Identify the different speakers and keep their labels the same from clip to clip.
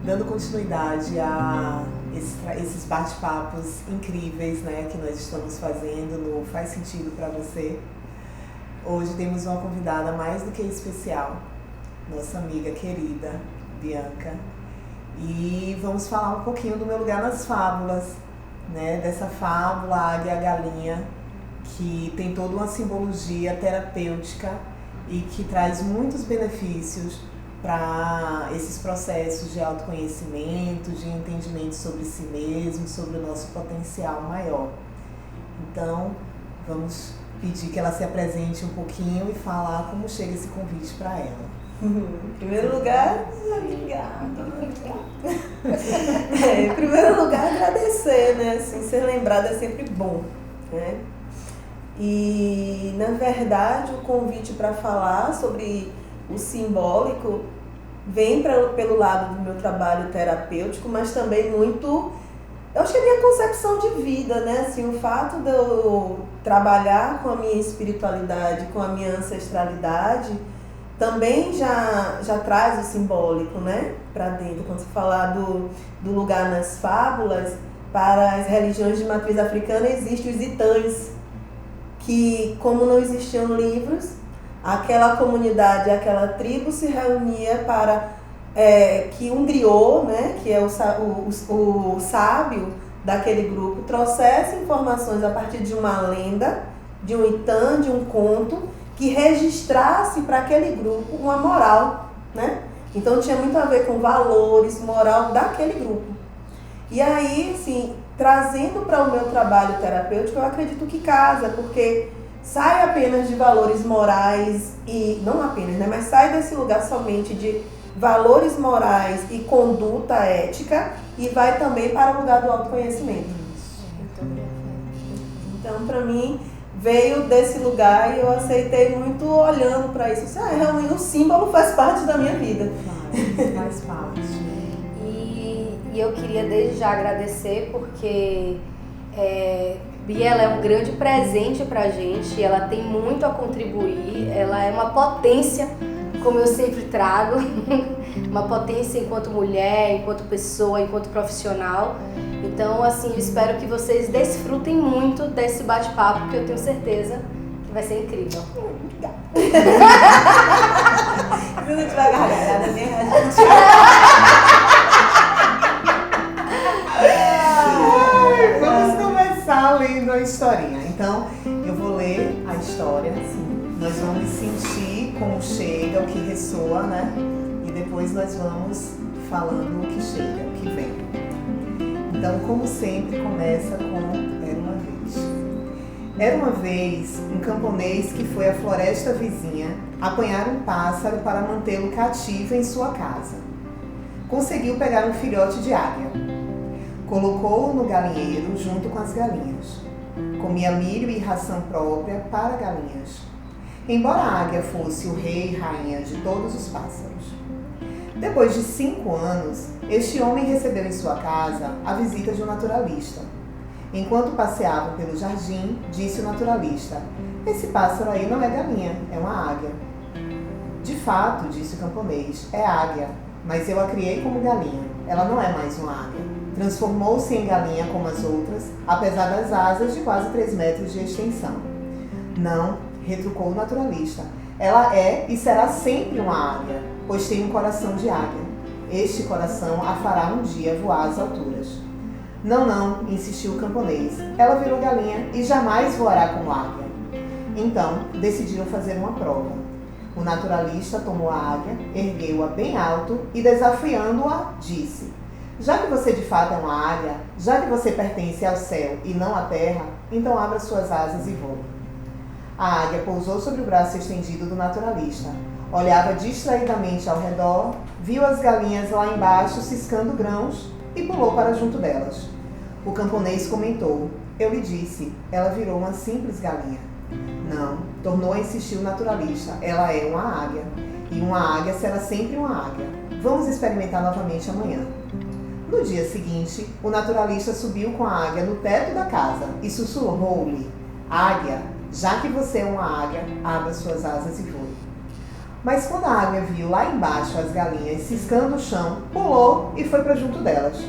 Speaker 1: dando continuidade a esses bate-papos incríveis, né, que nós estamos fazendo no Faz Sentido para Você. Hoje temos uma convidada mais do que especial, nossa amiga querida, Bianca, e vamos falar um pouquinho do meu lugar nas fábulas, né, dessa fábula Águia e a Galinha, que tem toda uma simbologia terapêutica e que traz muitos benefícios para esses processos de autoconhecimento, de entendimento sobre si mesmo, sobre o nosso potencial maior. Então, vamos pedir que ela se apresente um pouquinho e falar como chega esse convite para ela.
Speaker 2: Em primeiro lugar, em primeiro lugar, agradecer, né? Assim, ser lembrada é sempre bom, né? E, na verdade, o convite para falar sobre o simbólico vem pelo lado do meu trabalho terapêutico, mas também muito, eu acho que é a minha concepção de vida, né? Assim, o fato de eu trabalhar com a minha espiritualidade, com a minha ancestralidade, também já traz o simbólico, né, para dentro. Quando você falar do lugar nas fábulas, para as religiões de matriz africana existem os itãs, que, como não existiam livros, aquela comunidade, aquela tribo se reunia para que um griot, né, que é o sábio daquele grupo, trouxesse informações a partir de uma lenda, de um itã, de um conto, que registrasse para aquele grupo uma moral, né? Então tinha muito a ver com valores, moral daquele grupo. E aí, assim, trazendo para o meu trabalho terapêutico, eu acredito que casa, porque sai apenas de valores morais e, não apenas, né, mas sai desse lugar somente de valores morais e conduta ética e vai também para o lugar do autoconhecimento. Então, para mim, veio desse lugar e eu aceitei muito olhando para isso. Realmente o símbolo faz parte da minha vida.
Speaker 1: Faz parte.
Speaker 3: E eu queria desde já agradecer porque Bia, ela é um grande presente pra gente, ela tem muito a contribuir, ela é uma potência, como eu sempre trago, uma potência enquanto mulher, enquanto pessoa, enquanto profissional. Então, assim, eu espero que vocês desfrutem muito desse bate-papo, porque eu tenho certeza que vai ser incrível.
Speaker 2: Se não tiver gargalhada, nem a gente...
Speaker 1: Vamos começar lendo a historinha. Então, eu vou ler a história. Nós vamos sentir como chega, o que ressoa, né? E depois nós vamos falando o que chega, o que vem. Então, como sempre, começa com Era uma vez. Era uma vez um camponês que foi à floresta vizinha apanhar um pássaro para mantê-lo cativo em sua casa. Conseguiu pegar um filhote de águia. Colocou-o no galinheiro junto com as galinhas. Comia milho e ração própria para galinhas. Embora a águia fosse o rei e rainha de todos os pássaros. Depois de 5 anos, este homem recebeu em sua casa a visita de um naturalista. Enquanto passeavam pelo jardim, disse o naturalista: "Esse pássaro aí não é galinha, é uma águia." "De fato," disse o camponês, "é águia, mas eu a criei como galinha. Ela não é mais uma águia. Transformou-se em galinha como as outras, apesar das asas de quase 3 metros de extensão." "Não," retrucou o naturalista, "ela é e será sempre uma águia, pois tem um coração de águia. Este coração a fará um dia voar às alturas." Não, insistiu o camponês, "ela virou galinha e jamais voará como águia." Então, decidiram fazer uma prova. O naturalista tomou a águia, ergueu-a bem alto e, desafiando-a, disse: "Já que você de fato é uma águia, já que você pertence ao céu e não à terra, então abra suas asas e voe." A águia pousou sobre o braço estendido do naturalista, olhava distraidamente ao redor, viu as galinhas lá embaixo ciscando grãos e pulou para junto delas. O camponês comentou: "Eu lhe disse, ela virou uma simples galinha." "Não," tornou a insistir o naturalista, "ela é uma águia, e uma águia será sempre uma águia. Vamos experimentar novamente amanhã." No dia seguinte, o naturalista subiu com a águia no teto da casa e sussurrou-lhe: "Águia, já que você é uma águia, abra suas asas e voe." Mas quando a águia viu lá embaixo as galinhas ciscando o chão, pulou e foi para junto delas.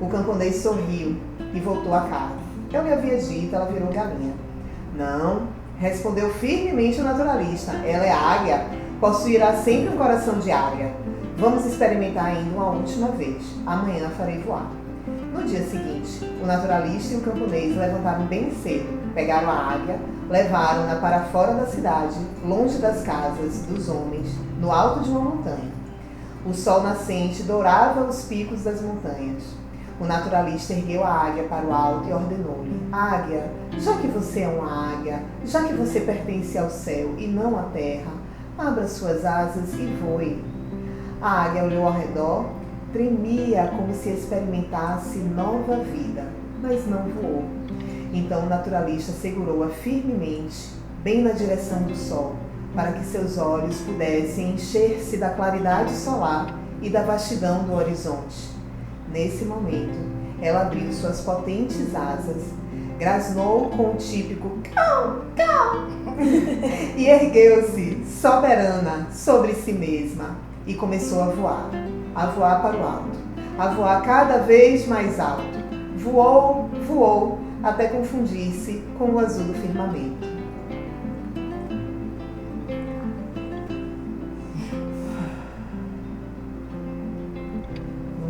Speaker 1: O camponês sorriu e voltou a casa. Eu lhe havia dito, ela virou galinha. Não, respondeu firmemente o naturalista. Ela é águia, possuirá sempre um coração de águia. Vamos experimentar ainda uma última vez. Amanhã farei voar. No dia seguinte, o naturalista e o camponês levantaram bem cedo, pegaram a águia, levaram-na para fora da cidade, longe das casas dos homens, no alto de uma montanha. O sol nascente dourava os picos das montanhas. O naturalista ergueu a águia para o alto e ordenou-lhe: Águia, já que você é uma águia, já que você pertence ao céu e não à terra, abra suas asas e voe. A águia olhou ao redor, tremia como se experimentasse nova vida, mas não voou. Então o naturalista segurou-a firmemente, bem na direção do sol, para que seus olhos pudessem encher-se da claridade solar e da vastidão do horizonte. Nesse momento, ela abriu suas potentes asas, grasnou com o típico cão, cão, e ergueu-se, soberana, sobre si mesma, e começou a voar para o alto, a voar cada vez mais alto. Voou, voou, até confundir-se com o azul do firmamento.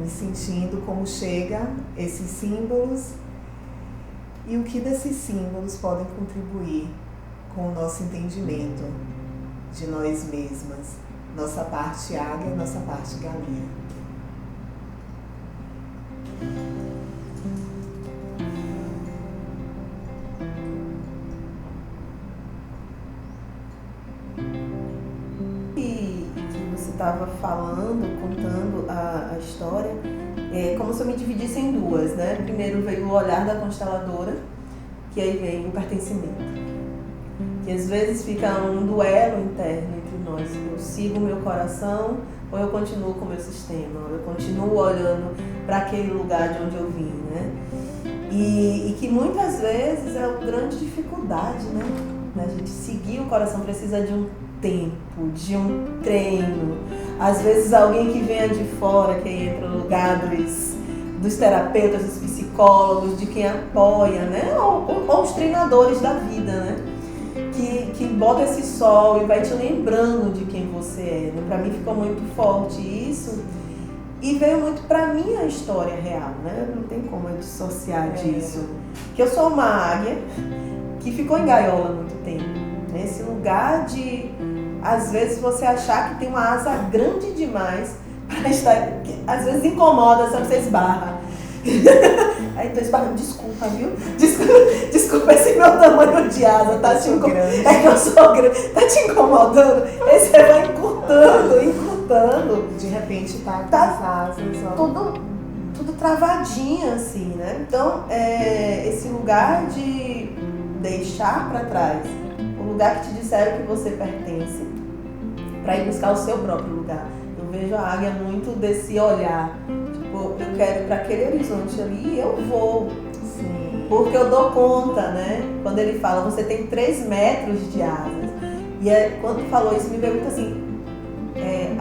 Speaker 1: Me sentindo como chega esses símbolos e o que desses símbolos podem contribuir com o nosso entendimento de nós mesmas, nossa parte águia, nossa parte galinha.
Speaker 2: Estava falando, contando a história, como se eu me dividisse em duas, né? Primeiro veio o olhar da consteladora, que aí vem o pertencimento. Que às vezes fica um duelo interno entre nós. Eu sigo o meu coração ou eu continuo com o meu sistema, ou eu continuo olhando para aquele lugar de onde eu vim, né? E que muitas vezes é uma grande dificuldade, né? A gente seguir o coração precisa de um tempo, de um treino. Às vezes alguém que venha de fora, que entra no lugar dos terapeutas, dos psicólogos, de quem apoia, né? Ou os treinadores da vida, né? Que bota esse sol e vai te lembrando de quem você é. Né? Para mim ficou muito forte isso. E veio muito pra mim a história real, né? Não tem como eu dissociar disso. Que eu sou uma águia que ficou em gaiola há muito tempo. Nesse lugar de, às vezes, você achar que tem uma asa grande demais para estar... Às vezes incomoda, sabe? Você esbarra. Aí tô esbarrando, desculpa, viu? Desculpa esse meu tamanho de asa, tá te incomodando. É que eu sou grande, tá te incomodando? Aí você vai encurtando.
Speaker 1: De repente tá com as asas, ó.
Speaker 2: Tudo travadinho, assim, né? Então, esse lugar de deixar para trás o lugar que te disseram que você pertence, para ir buscar o seu próprio lugar. Eu vejo a águia muito desse olhar, tipo, eu quero ir para aquele horizonte ali e eu vou.
Speaker 1: Sim.
Speaker 2: Porque eu dou conta, né? Quando ele fala, você tem 3 metros de asas. E quando falou isso, me pergunta assim,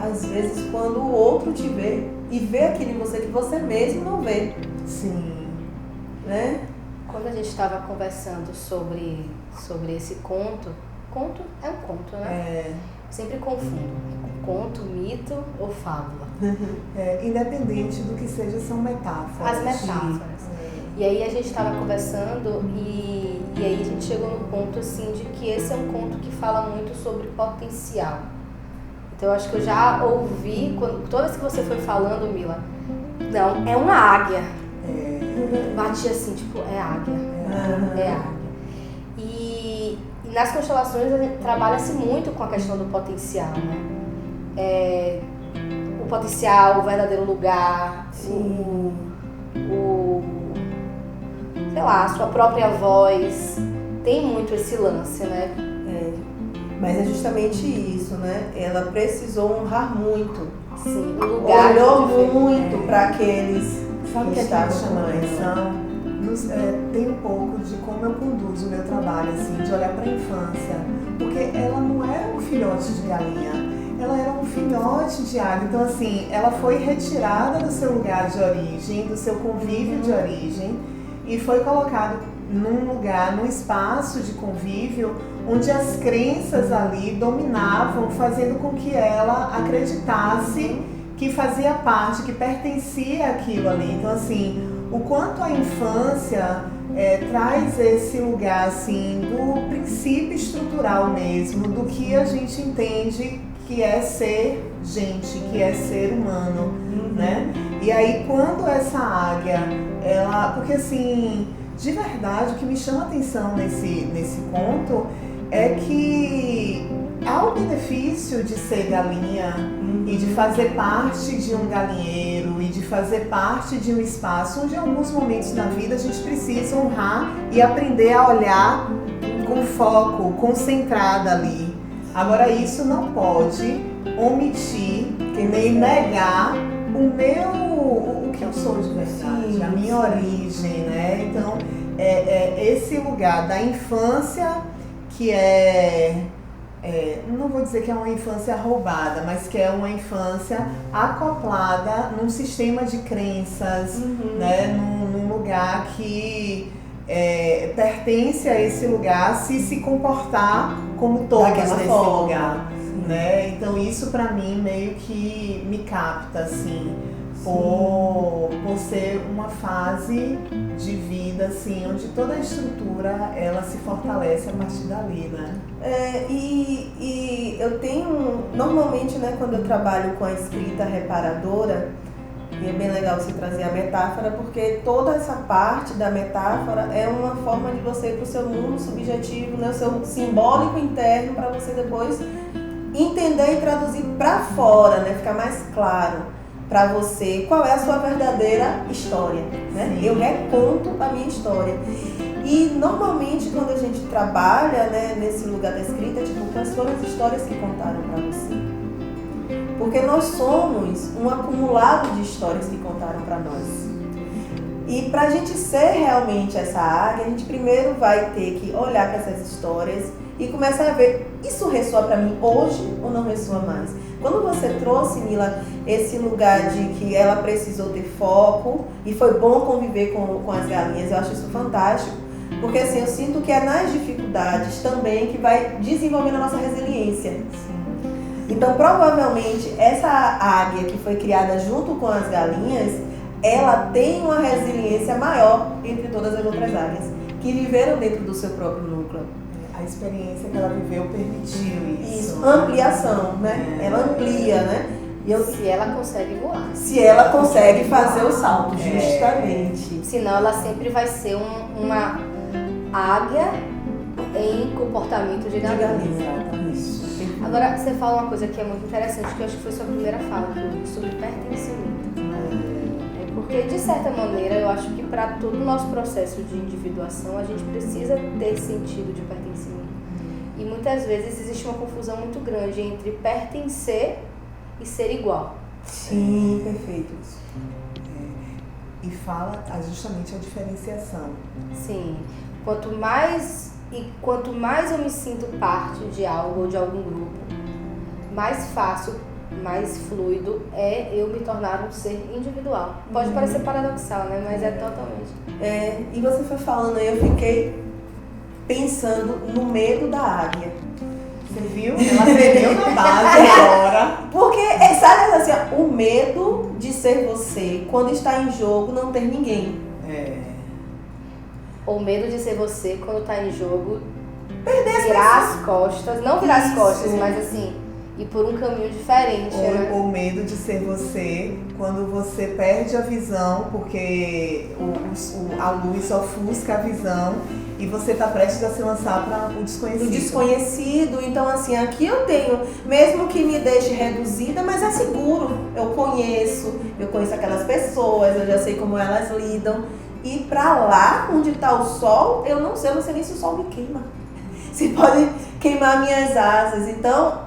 Speaker 2: às vezes quando o outro te vê e vê aquilo em você que você mesmo não vê.
Speaker 1: Sim.
Speaker 2: Né?
Speaker 3: Quando a gente estava conversando sobre esse conto é um conto, né? Sempre confundo. Conto, mito ou fábula.
Speaker 1: Independente do que seja, são metáforas.
Speaker 3: As metáforas. E aí a gente estava conversando e aí a gente chegou no ponto assim de que esse é um conto que fala muito sobre potencial. Então eu acho que eu já ouvi, toda vez que você foi falando, Mila, não, é uma águia. Bati assim, tipo, é águia. É águia. E nas constelações a gente trabalha-se muito com a questão do potencial, né? O potencial, o verdadeiro lugar, sei lá, a sua própria voz. Tem muito esse lance, né?
Speaker 2: Mas é justamente isso, né? Ela precisou honrar muito.
Speaker 3: Sim, o lugar.
Speaker 2: Olhou muito para aqueles
Speaker 1: Sabe o que
Speaker 2: estavam
Speaker 1: me chama a
Speaker 2: com
Speaker 1: atenção? Tem um pouco de como eu conduzo o meu trabalho, assim, de olhar para a infância. Porque ela não era um filhote de galinha. ela era um filhote de águia. Então, assim, ela foi retirada do seu lugar de origem, do seu convívio de origem, e foi colocada num lugar, num espaço de convívio, onde as crenças ali dominavam, fazendo com que ela acreditasse que fazia parte, que pertencia àquilo ali. Então, assim, o quanto a infância traz esse lugar, assim, do princípio estrutural mesmo, do que a gente entende que é ser gente, que é ser humano, né? E aí, quando essa águia, porque assim, de verdade, o que me chama a atenção nesse conto é que há o benefício de ser galinha e de fazer parte de um galinheiro e de fazer parte de um espaço onde em alguns momentos na vida a gente precisa honrar e aprender a olhar com foco, concentrada ali. Agora, isso não pode omitir nem negar o que eu sou de verdade, sim, a minha origem, né? Então, esse lugar da infância que não vou dizer que é uma infância roubada, mas que é uma infância acoplada num sistema de crenças, né? Num lugar que pertence a esse lugar se comportar como todos nesse lugar, né? Então isso pra mim meio que me capta, assim, por ser uma fase de vida, assim, onde toda a estrutura ela se fortalece a partir dali, né?
Speaker 2: E eu tenho, normalmente, né, quando eu trabalho com a escrita reparadora, e é bem legal você trazer a metáfora, porque toda essa parte da metáfora é uma forma de você ir para o seu mundo subjetivo, né, o seu simbólico interno, para você depois entender e traduzir para fora, né, ficar mais claro para você qual é a sua verdadeira história, né? Eu reconto a minha história. E normalmente quando a gente trabalha, né, nesse lugar da escrita, tipo, quais foram as histórias que contaram para você? Porque nós somos um acumulado de histórias que contaram para nós. E para a gente ser realmente essa águia, a gente primeiro vai ter que olhar para essas histórias e começar a ver, isso ressoa para mim hoje ou não ressoa mais? Quando você trouxe, Mila, esse lugar de que ela precisou ter foco e foi bom conviver com as galinhas, eu acho isso fantástico. Porque assim, eu sinto que é nas dificuldades também que vai desenvolvendo a nossa resiliência. Então, provavelmente, essa águia que foi criada junto com as galinhas, ela tem uma resiliência maior entre todas as outras águias, que viveram dentro do seu próprio núcleo.
Speaker 1: A experiência que ela viveu permitiu isso.
Speaker 2: Ampliação, né? Ela amplia, né?
Speaker 3: Se ela consegue voar.
Speaker 2: Se ela consegue fazer o salto, justamente.
Speaker 3: Senão ela sempre vai ser uma águia em comportamento de galinha. Agora, você fala uma coisa que é muito interessante, que eu acho que foi sua primeira fala, sobre pertencimento. Porque, de certa maneira, eu acho que para todo o nosso processo de individuação, a gente precisa ter sentido de pertencimento. E muitas vezes existe uma confusão muito grande entre pertencer e ser igual.
Speaker 2: Sim, perfeito.
Speaker 1: E fala justamente a diferenciação.
Speaker 3: Sim. Quanto mais eu me sinto parte de algo ou de algum grupo, mais fácil, mais fluido é eu me tornar um ser individual. Pode parecer paradoxal, né? Mas é totalmente.
Speaker 2: E você foi falando aí, eu fiquei pensando no medo da águia.
Speaker 1: Você viu? Ela aprendeu na base agora.
Speaker 2: Porque, sabe assim, o medo de ser você, quando está em jogo, não ter ninguém.
Speaker 3: Ou medo de ser você quando tá em jogo, virar as costas, não virar as costas, mas assim, ir por um caminho diferente, né?
Speaker 1: Ou medo de ser você quando você perde a visão, porque a luz ofusca a visão e você tá prestes a se lançar para o desconhecido.
Speaker 2: O desconhecido, então assim, aqui eu tenho, mesmo que me deixe reduzida, mas é seguro, eu conheço aquelas pessoas, eu já sei como elas lidam. E pra lá, onde tá o sol, eu não sei nem se o sol me queima. Se pode queimar minhas asas. Então,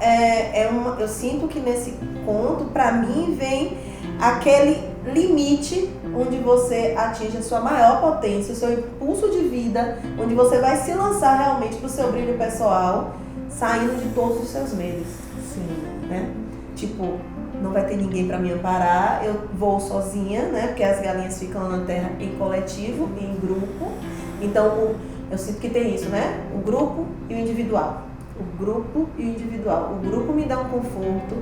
Speaker 2: eu sinto que nesse conto, pra mim, vem aquele limite onde você atinge a sua maior potência, o seu impulso de vida, onde você vai se lançar realmente pro seu brilho pessoal, saindo de todos os seus medos.
Speaker 1: Sim.
Speaker 2: Né? tipo, não vai ter ninguém para me amparar, eu vou sozinha, né? Porque as galinhas ficam na terra em coletivo, em grupo. Então, eu sinto que tem isso, né? O grupo e o individual. O grupo e o individual. O grupo me dá um conforto,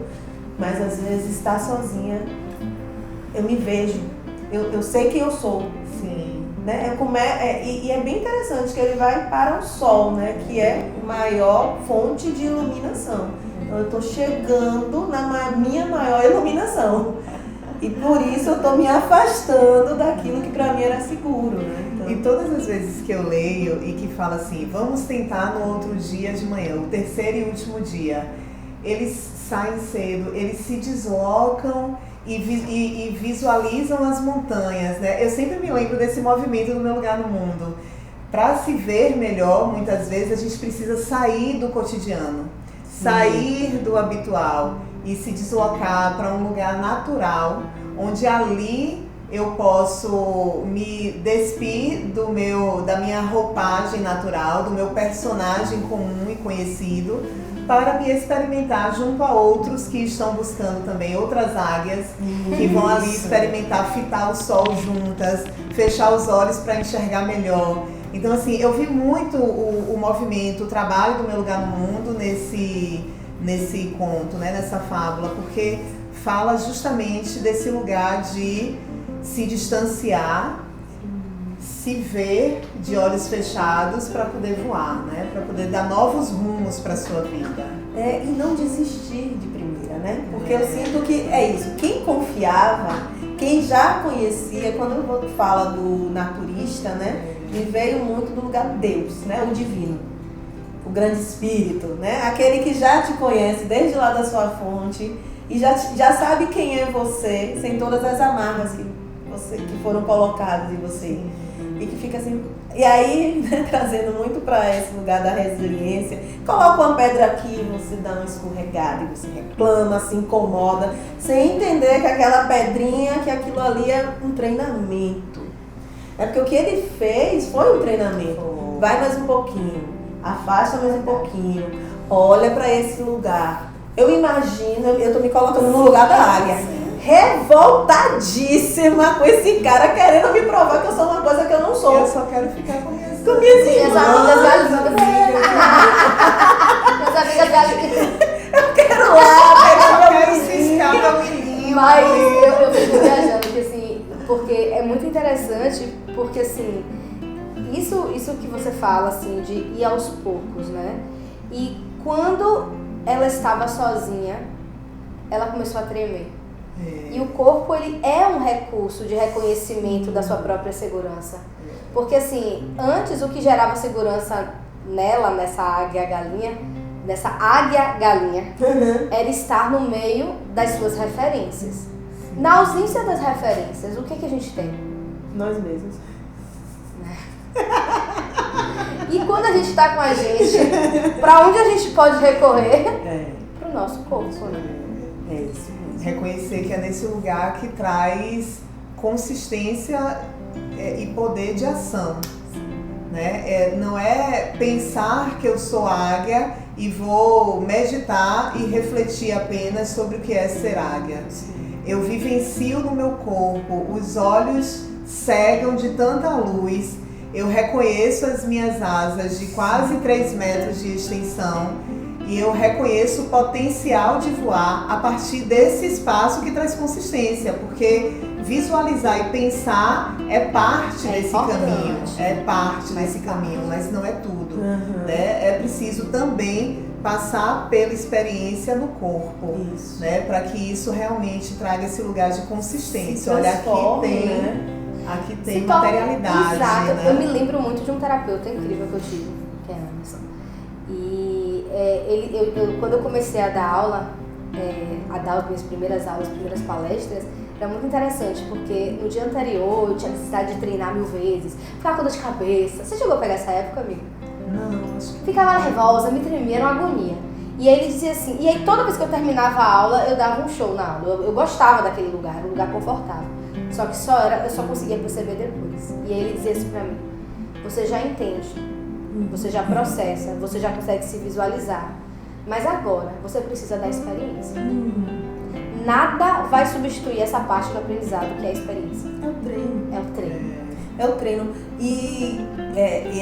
Speaker 2: mas às vezes estar sozinha, eu me vejo. Eu sei quem eu sou.
Speaker 1: Sim.
Speaker 2: Né? E é bem interessante que ele vai para o sol, né? Que é a maior fonte de iluminação. Então, eu estou chegando na minha maior iluminação. E por isso eu estou me afastando daquilo que para mim era seguro, né? Então...
Speaker 1: E todas as vezes que eu leio e que fala assim, vamos tentar no outro dia de manhã, o terceiro e último dia, eles saem cedo, eles se deslocam e visualizam as montanhas, né? Eu sempre me lembro desse movimento do Meu Lugar no Mundo. Para se ver melhor, muitas vezes a gente precisa sair do cotidiano, sair do habitual e se deslocar para um lugar natural, onde ali eu posso me despir da minha roupagem natural, do meu personagem comum e conhecido, para me experimentar junto a outros que estão buscando também, outras águias, que vão ali experimentar, fitar o sol juntas, fechar os olhos para enxergar melhor. Então, assim, eu vi muito o movimento, o trabalho do Meu Lugar no Mundo nesse conto, né, nessa fábula, porque fala justamente desse lugar de se distanciar, se ver de olhos fechados para poder voar, né? Para poder dar novos rumos para a sua vida.
Speaker 2: E não desistir de primeira, né? Porque eu sinto que é isso. Quem confiava, quem já conhecia, quando eu falo do naturista, né? Me veio muito do lugar de Deus, né? O divino, o grande espírito, né? Aquele que já te conhece desde lá da sua fonte e já sabe quem é você, sem todas as amarras que foram colocadas em você. E que fica assim. E aí, né, trazendo muito para esse lugar da resiliência, coloca uma pedra aqui, você dá uma escorregada e você reclama, se incomoda, sem entender que aquela pedrinha, que aquilo ali é um treinamento. É porque o que ele fez foi um treinamento. Vai mais um pouquinho, afasta mais um pouquinho, olha para esse lugar. Eu imagino, eu tô me colocando no lugar da águia. Revoltadíssima com esse cara querendo me provar que eu sou uma coisa que eu não sou.
Speaker 1: Eu só quero ficar com minhas
Speaker 3: amigas galinhas. Minhas amigas galinhas.
Speaker 2: Eu quero lá,
Speaker 1: eu quero ciscar meu menino.
Speaker 3: Mas eu fico viajando, porque é muito interessante, porque assim, isso que você fala, assim, de ir aos poucos, né? E quando ela estava sozinha, ela começou a tremer. E o corpo, ele é um recurso de reconhecimento da sua própria segurança. Porque assim, antes o que gerava segurança nela, nessa águia-galinha, era estar no meio das suas referências. Na ausência das referências, o que a gente tem?
Speaker 2: Nós mesmos.
Speaker 3: E quando a gente está com a gente, para onde a gente pode recorrer? Para o nosso corpo, né?
Speaker 2: É isso.
Speaker 1: Reconhecer que é nesse lugar que traz consistência e poder de ação, né? Não é pensar que eu sou águia e vou meditar e refletir apenas sobre o que é ser águia. Eu vivencio no meu corpo, os olhos cegam de tanta luz, eu reconheço as minhas asas de quase 3 metros de extensão. E eu reconheço o potencial de voar a partir desse espaço que traz consistência, porque visualizar e pensar é parte desse caminho, desse caminho, mas não é tudo. Né? É preciso também passar pela experiência no corpo, né? Para que isso realmente traga esse lugar de consistência. Olha, aqui tem materialidade.
Speaker 3: Exato.
Speaker 1: Né?
Speaker 3: Eu me lembro muito de um terapeuta incrível que eu tive, que é a Anderson. Quando eu comecei a dar aula, as minhas primeiras aulas, primeiras palestras, era muito interessante, porque no dia anterior eu tinha necessidade de treinar 1000 vezes, ficava com dor de cabeça. Você chegou a pegar essa época, amigo?
Speaker 1: Não, acho que...
Speaker 3: Ficava nervosa, me tremia, era uma agonia. E aí ele dizia assim, e aí toda vez que eu terminava a aula, eu dava um show na aula. Eu gostava daquele lugar, era um lugar confortável. Só que eu só conseguia perceber depois. E aí ele dizia assim pra mim, você já entende, você já processa, você já consegue se visualizar. Mas agora, você precisa da experiência. nada vai substituir essa parte do aprendizado, que é a experiência.
Speaker 2: É o treino.
Speaker 3: É o treino.
Speaker 2: É o treino. E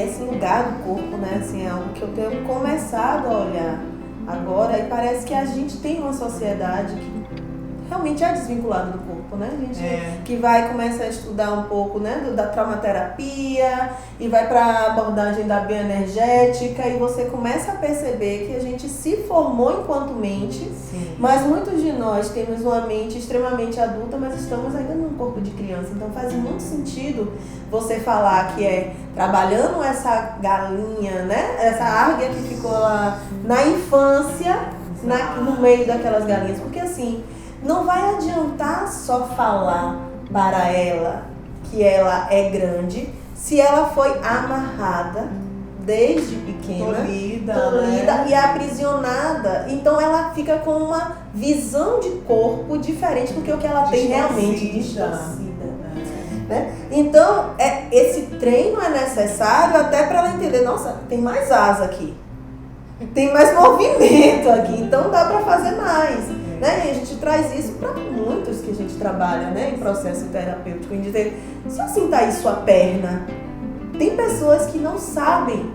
Speaker 2: esse lugar do corpo, né, assim, é algo que eu tenho começado a olhar agora, e parece que a gente tem uma sociedade que realmente é desvinculada do corpo, né? A gente que vai começar a estudar um pouco, né, da traumaterapia e vai para a abordagem da bioenergética, e você começa a perceber que a gente se formou enquanto mente, mas muitos de nós temos uma mente extremamente adulta, mas estamos ainda num corpo de criança. Então faz muito sentido você falar que é trabalhando essa galinha, né, essa águia que ficou lá na infância, no meio daquelas galinhas, porque assim, não vai adiantar só falar para ela que ela é grande se ela foi amarrada desde pequena, tolhida e aprisionada. Então ela fica com uma visão de corpo diferente do que o que ela tem realmente distorcida. Né? Então esse treino é necessário até para ela entender, nossa, tem mais asa aqui, tem mais movimento aqui, então dá para fazer mais. Né? E a gente traz isso para muitos que a gente trabalha, né, em processo terapêutico, em dizer, só sentar aí sua perna. Tem pessoas que não sabem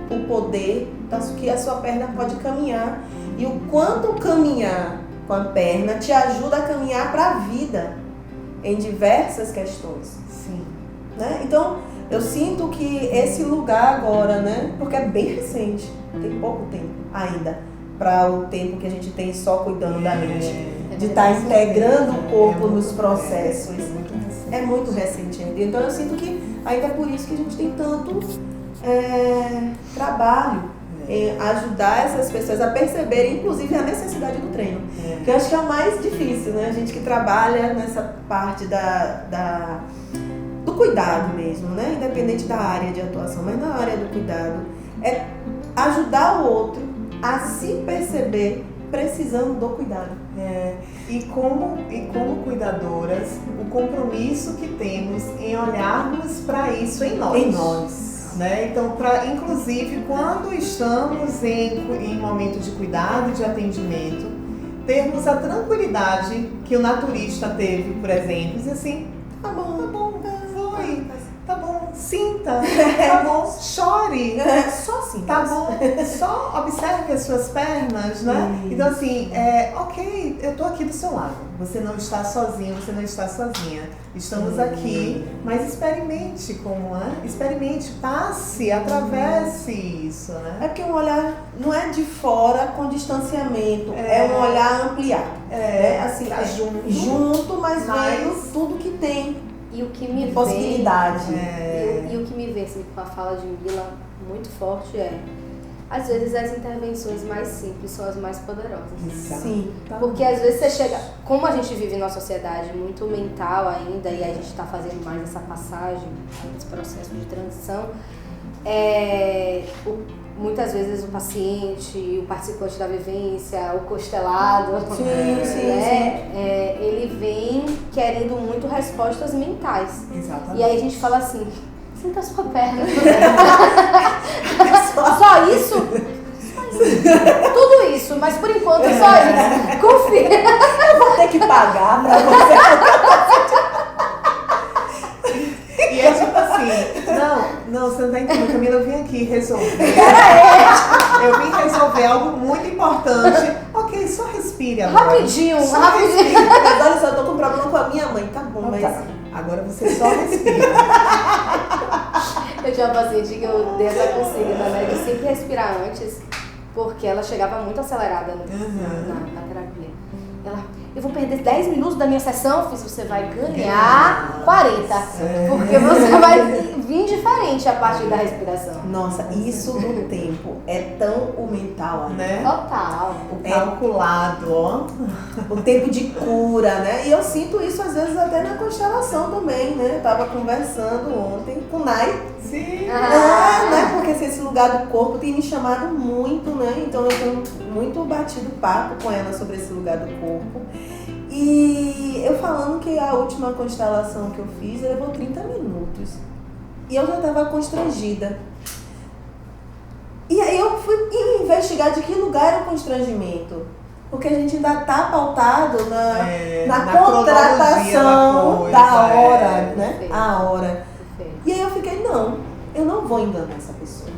Speaker 2: o poder que a sua perna pode caminhar e o quanto caminhar com a perna te ajuda a caminhar para a vida em diversas questões.
Speaker 1: Sim.
Speaker 2: Né? Então, eu sinto que esse lugar agora, né, porque é bem recente, tem pouco tempo ainda, para o tempo que a gente tem só cuidando da mente, de estar integrando o corpo nos processos. É muito recente ainda. Então eu sinto que ainda é por isso que a gente tem tanto trabalho em ajudar essas pessoas a perceberem, inclusive, a necessidade do treino. Que eu acho que é o mais difícil, né? A gente que trabalha nessa parte do cuidado mesmo, né? Independente da área de atuação, mas na área do cuidado, é ajudar o outro a se perceber precisando do cuidado.
Speaker 1: E como cuidadoras, o compromisso que temos em olharmos para isso em nós.
Speaker 2: Em nós.
Speaker 1: Né? Então, inclusive, quando estamos em momento de cuidado, de atendimento, termos a tranquilidade que o naturista teve, por exemplo, dizer assim, tá bom, foi, tá bom, sinta, tá bom, chore,
Speaker 2: Só assim.
Speaker 1: tá bom, só observe as suas pernas, né? Então assim, ok, eu tô aqui do seu lado, você não está sozinho, você não está sozinha, estamos aqui, mas experimente como é, experimente, passe, atravesse isso, né?
Speaker 2: É porque um olhar não é de fora com distanciamento, é um olhar ampliado. Assim,
Speaker 1: tá
Speaker 2: junto, mas vendo tudo que tem.
Speaker 3: E o que me
Speaker 2: possibilidade.
Speaker 3: E o que me vem assim, com a fala de Mila muito forte às vezes as intervenções mais simples são as mais poderosas.
Speaker 2: Sim.
Speaker 3: Porque às vezes você chega, como a gente vive numa sociedade muito mental ainda, e a gente está fazendo mais essa passagem, esse processo de transição, muitas vezes o paciente, o participante da vivência, o costelado, ele vem querendo muito respostas mentais.
Speaker 1: Exatamente.
Speaker 3: E aí a gente fala assim, sinta a sua perna. Só isso? Tudo isso, mas por enquanto só isso. Confia.
Speaker 2: Eu vou ter que pagar pra você.
Speaker 1: E é tipo assim, não, você não tá entendendo, Camila, eu vim aqui resolver. Eu vim resolver algo muito importante. Ok, só respire agora.
Speaker 3: Rapidinho.
Speaker 2: Mas olha só, eu tô com um problema com a minha mãe, tá bom, mas...
Speaker 1: Agora você só respira.
Speaker 3: Eu tinha uma paciente que eu dei essa conselho, né, de sempre respirar antes, porque ela chegava muito acelerada na terapia. Eu vou perder 10 minutos da minha sessão, você vai ganhar 40, porque você vai vir diferente a partir da respiração.
Speaker 2: Nossa, isso do tempo é tão o mental,
Speaker 1: né?
Speaker 3: Total.
Speaker 1: O calculado, ó.
Speaker 2: O tempo de cura, né? E eu sinto isso às vezes até na constelação também, né? Eu tava conversando ontem com o Nai.
Speaker 1: Sim.
Speaker 2: Né? Porque esse lugar do corpo tem me chamado muito, né? Então eu tenho muito batido papo com ela sobre esse lugar do corpo. E eu falando que a última constelação que eu fiz levou 30 minutos. E eu já estava constrangida. E aí eu fui investigar de que lugar era o constrangimento. Porque a gente ainda está pautado na
Speaker 1: cronologia
Speaker 2: contratação
Speaker 1: da
Speaker 2: da
Speaker 1: coisa,
Speaker 2: hora, né?
Speaker 3: Perfeito.
Speaker 2: A hora.
Speaker 3: Perfeito.
Speaker 2: E aí eu fiquei, não, eu não vou enganar essa pessoa.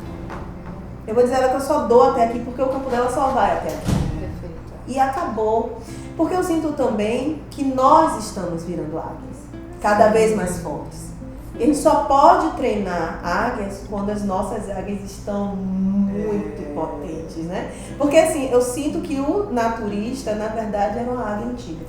Speaker 2: Eu vou dizer a ela que eu só dou até aqui porque o campo dela só vai até aqui.
Speaker 3: Perfeito.
Speaker 2: E acabou. Porque eu sinto também que nós estamos virando águias, cada vez mais fortes. E a gente só pode treinar águias quando as nossas águias estão muito potentes, né? Porque assim, eu sinto que o naturista, na verdade, era uma águia antiga.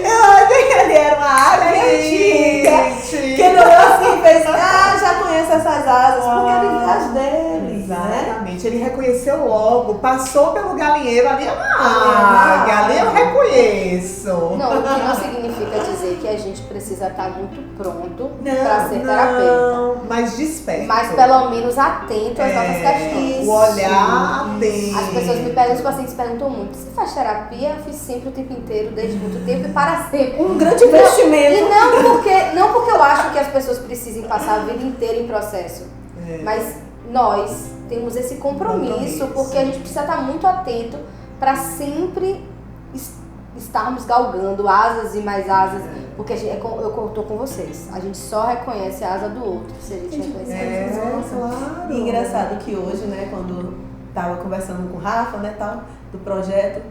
Speaker 2: Eu acho que ele era uma águia antiga. Que ele olhou assim e fez, já conheço essas asas, porque ele vê as dele.
Speaker 1: Exatamente, ele reconheceu logo, passou pelo galinheiro ali,
Speaker 2: Ah,
Speaker 1: ali eu reconheço.
Speaker 3: Não, o que não significa dizer que a gente precisa estar muito pronto para ser terapeuta.
Speaker 1: Não, mas desperto.
Speaker 3: Mas pelo menos atento às nossas questões.
Speaker 1: O olhar atento.
Speaker 3: As pessoas me perguntam, os pacientes perguntam muito, você faz terapia? Eu fiz sempre o tempo inteiro, desde muito tempo e para sempre.
Speaker 2: Um grande investimento.
Speaker 3: E não porque eu acho que as pessoas precisem passar a vida inteira em processo, mas nós temos esse compromisso porque a gente precisa estar muito atento para sempre estarmos galgando asas e mais asas, porque eu tô com vocês, a gente só reconhece a asa do outro se a gente reconhecer a asa.
Speaker 1: Claro.
Speaker 2: E engraçado que hoje, né, quando tava conversando com o Rafa, né, tal, do projeto,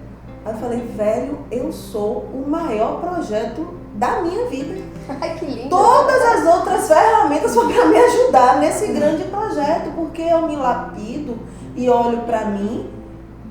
Speaker 2: aí eu falei, velho, eu sou o maior projeto da minha vida.
Speaker 3: Ai, que lindo!
Speaker 2: Todas as outras ferramentas foram para me ajudar nesse grande projeto, porque eu me lapido e olho para mim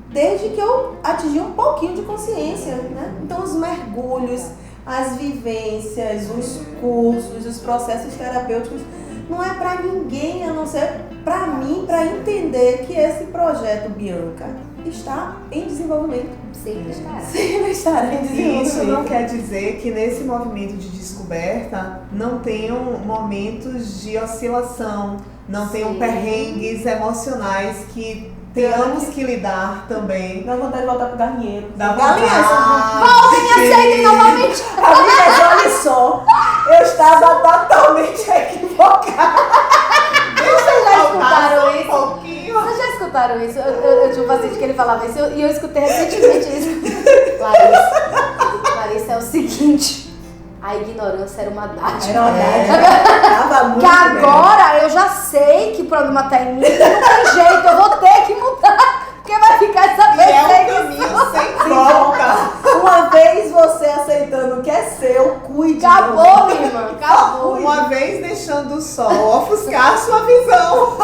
Speaker 2: desde que eu atingi um pouquinho de consciência, né? Então os mergulhos, as vivências, os cursos, os processos terapêuticos não é para ninguém a não ser para mim, para entender que esse projeto Bianca está em desenvolvimento.
Speaker 3: Sempre estará.
Speaker 2: Sempre estará em desenvolvimento.
Speaker 1: Isso não quer dizer que nesse movimento de descoberta não tenham momentos de oscilação, não tenham perrengues emocionais que tenhamos que lidar também.
Speaker 2: Dá vontade de voltar pro galinheiro.
Speaker 1: Voltem
Speaker 3: Voltem, aceitem novamente!
Speaker 2: Amigas, olha só, eu estava totalmente equivocada.
Speaker 3: Vocês já escutaram isso?
Speaker 1: pouquinho.
Speaker 3: Vocês já escutaram isso? Eu tinha um paciente que ele falava isso e eu escutei recentemente isso. Larissa, é o seguinte, a ignorância era uma dádiva.
Speaker 2: Tava muito
Speaker 3: Que agora eu já sei que o problema tá em mim, que não tem jeito, eu vou ter que mudar, porque vai ficar essa
Speaker 1: E é um
Speaker 3: perseguição.
Speaker 1: caminho sem volta.
Speaker 2: Uma vez você aceitando o que é seu, cuide.
Speaker 3: Acabou, minha irmã, acabou.
Speaker 1: Uma vez deixando o sol ofuscar sua visão.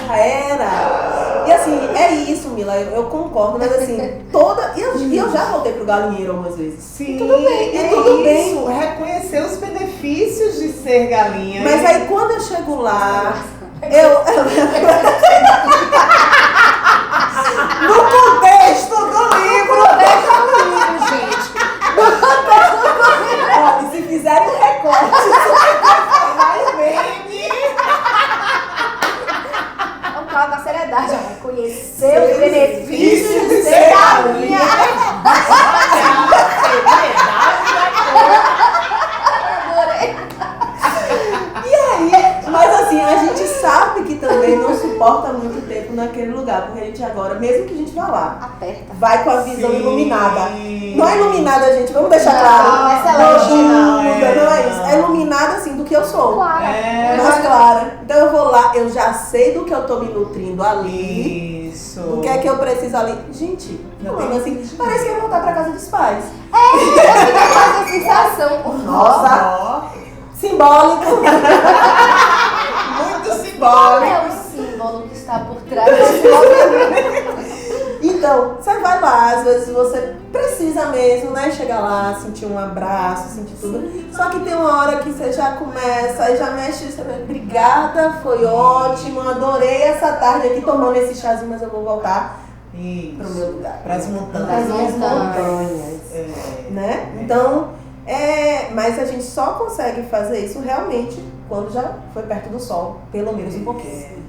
Speaker 2: Já era. E assim, é isso, Mila, eu concordo, mas assim, e eu já voltei pro galinheiro algumas vezes.
Speaker 1: Sim,
Speaker 2: tudo bem,
Speaker 1: é
Speaker 2: tudo bem.
Speaker 1: isso. Reconhecer os benefícios de ser galinha.
Speaker 2: Mas aí quando eu chego lá, no contexto do livro,
Speaker 3: Gente,
Speaker 2: olha, se fizerem um recorte,
Speaker 1: mais meme.
Speaker 3: vamos falar com a seriedade, ó. Conhecer os benefícios de ser galinha. Adorei.
Speaker 2: E aí, mas assim, a gente sabe que também não suporta muito tempo naquele lugar, porque a gente agora, mesmo que a gente vá lá,
Speaker 3: Aperta.
Speaker 2: vai com a visão
Speaker 1: Sim.
Speaker 2: iluminada. Não é iluminada, gente, vamos deixar claro.
Speaker 3: excelente.
Speaker 2: Não é isso. É iluminada assim do que eu sou.
Speaker 3: Claro.
Speaker 2: Mais clara. Então eu vou lá, eu já sei do que eu tô me nutrindo ali.
Speaker 1: Isso.
Speaker 2: Do que é que eu preciso ali. Gente, falando assim, parece que eu vou voltar pra casa dos pais.
Speaker 3: Eu fiquei com essa sensação.
Speaker 2: Nossa, simbólico.
Speaker 1: Muito
Speaker 3: Qual
Speaker 1: simbólico.
Speaker 3: é o símbolo que está por trás desse movimento?
Speaker 2: Então, você vai lá, às vezes você precisa mesmo, né? Chegar lá, sentir um abraço, sentir tudo. Só que tem uma hora que você já começa, aí já mexe, você vai, obrigada, foi ótimo, adorei essa tarde aqui tomando esse chazinho, mas eu vou voltar
Speaker 1: Isso.
Speaker 2: pro meu lugar.
Speaker 1: Para as montanhas.
Speaker 2: Para as minhas
Speaker 3: montanhas.
Speaker 2: montanhas.
Speaker 1: É.
Speaker 2: Né? Então, mas a gente só consegue fazer isso realmente quando já foi perto do sol, pelo menos um pouquinho.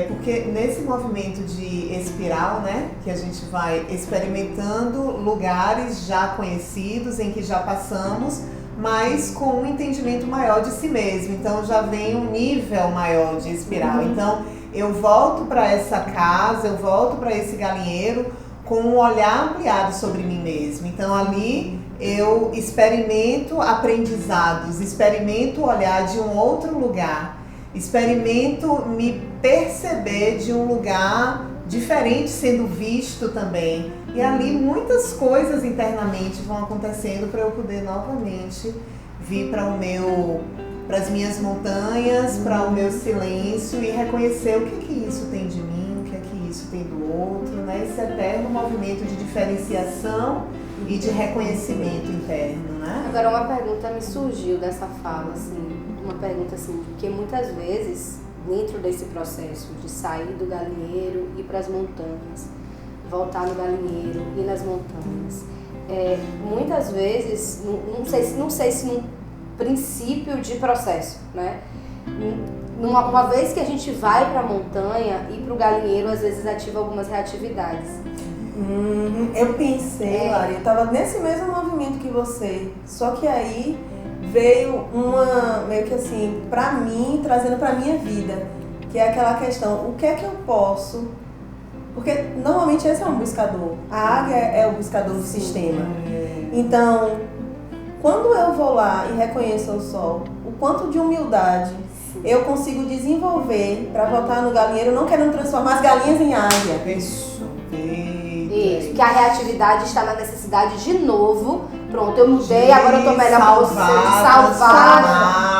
Speaker 1: Porque nesse movimento de espiral, né, que a gente vai experimentando lugares já conhecidos, em que já passamos, mas com um entendimento maior de si mesmo. Então já vem um nível maior de espiral. Então eu volto para essa casa, eu volto para esse galinheiro com um olhar ampliado sobre mim mesmo. Então ali eu experimento aprendizados, experimento o olhar de um outro lugar, experimento me perceber de um lugar diferente sendo visto também. E ali muitas coisas internamente vão acontecendo para eu poder novamente vir para as minhas montanhas, para o meu silêncio e reconhecer o que isso tem de mim, o que isso tem do outro, né? Esse eterno movimento de diferenciação e de reconhecimento interno, né?
Speaker 3: Agora uma pergunta me surgiu dessa fala, assim, uma pergunta assim, porque muitas vezes, dentro desse processo de sair do galinheiro, ir para as montanhas, voltar no galinheiro, ir nas montanhas, muitas vezes, não sei se num princípio de processo, né? Uma vez que a gente vai para a montanha, ir para o galinheiro às vezes ativa algumas reatividades.
Speaker 2: Eu pensei, Lari, eu tava nesse mesmo movimento que você, só que aí veio uma, meio que assim, pra mim, trazendo pra minha vida, que é aquela questão, o que é que eu posso, porque normalmente esse é um buscador, a águia é o buscador do sistema. Então, quando eu vou lá e reconheço o sol, o quanto de humildade eu consigo desenvolver para voltar no galinheiro, não querendo transformar as galinhas em águia.
Speaker 1: Isso,
Speaker 3: que a reatividade está na necessidade de novo. Pronto, eu mudei, agora eu tô melhor pra você, de salvar.